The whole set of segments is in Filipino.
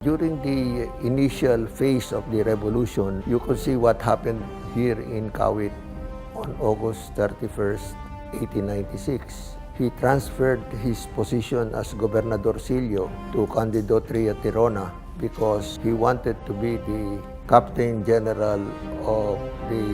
During the initial phase of the revolution, you could see what happened here in Kawit on August 31st, 1896. He transferred his position as Gobernadorcillo to Candido Tria Tirona because he wanted to be the Captain General of the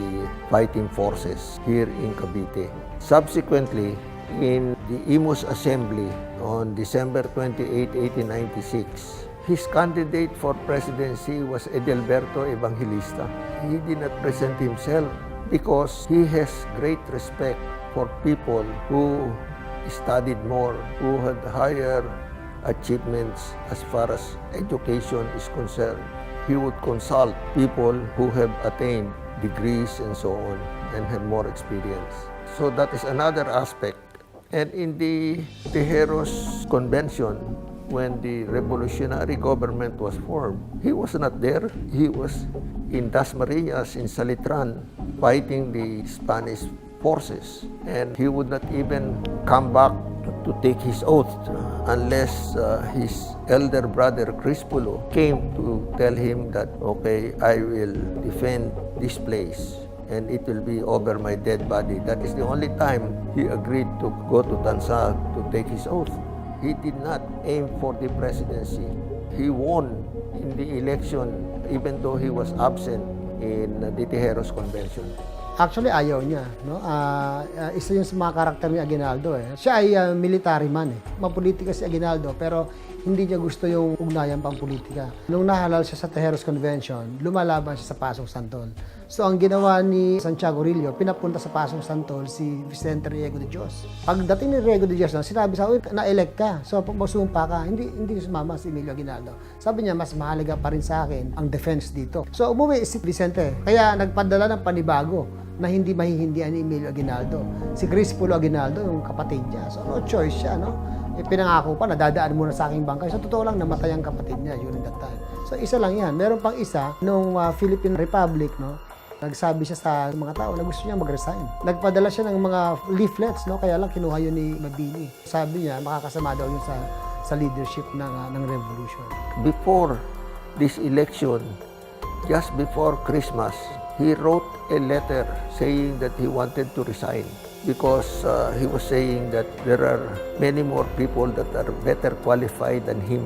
fighting forces here in Cavite. Subsequently, in the Imus Assembly on December 28, 1896, his candidate for presidency was Edelberto Evangelista. He did not present himself because he has great respect for people who studied more, who had higher achievements as far as education is concerned. He would consult people who have attained degrees and so on and have more experience. So that is another aspect. And in the Tejeros Convention, when the revolutionary government was formed, he was not there. He was in Dasmariñas, in Salitran, fighting the Spanish forces. And he would not even come back to take his oath unless his elder brother Crispulo came to tell him that, okay, I will defend this place and it will be over my dead body. That is the only time he agreed to go to Tansa to take his oath. He did not aim for the presidency. He won in the election even though he was absent in the Tejeros Convention. Actually, ayaw niya. No? Isa yun sa mga karakter ni Aguinaldo. Siya ay military man. Mapolitika si Aguinaldo, pero hindi niya gusto yung ugnayan pang politika. Nung nahalal siya sa Tejeros Convention, lumalaban siya sa Pasong Santol. So, ang ginawa ni Santiago Rillo, pinapunta sa Pasong Santol si Vicente Riego de Dios. Pagdating ni Riego de Dios, sinabi sa akin, na-elect ka. So, magsumpa ka. Hindi sumama si Emilio Aguinaldo. Sabi niya, mas mahalaga pa rin sa akin ang defense dito. So, umuwi si Vicente. Kaya nagpadala ng panibago na hindi mahihindihan ni Emilio Aguinaldo. Si Crispulo Aguinaldo, yung kapatid niya. So, no choice siya, no? Pinangako pa, nadadaan muna sa aking bangkay. So, totoo lang, namatay ang kapatid niya during that time. So, isa lang yan. Meron pang isa, nung Philippine Republic, no? Nagsabi siya sa mga tao na gusto niya mag-resign. Nagpadala siya ng mga leaflets, no? Kaya lang kinuha yun ni Mabini. Sabi niya, makakasama daw yun sa leadership ng revolution. Before this election, just before Christmas, he wrote a letter saying that he wanted to resign because he was saying that there are many more people that are better qualified than him.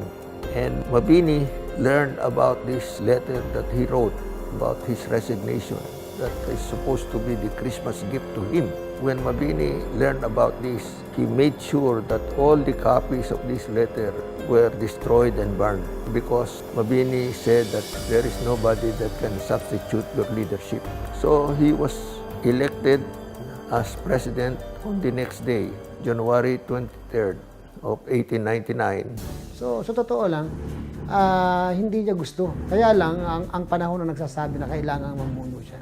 And Mabini learned about this letter that he wrote about his resignation that is supposed to be the Christmas gift to him. When Mabini learned about this, he made sure that all the copies of this letter were destroyed and burned because Mabini said that there is nobody that can substitute your leadership. So he was elected as president on the next day, January 23rd of 1899. So, sa totoo lang, hindi niya gusto. Kaya lang, ang panahon na nagsasabi na kailangan mamuno siya.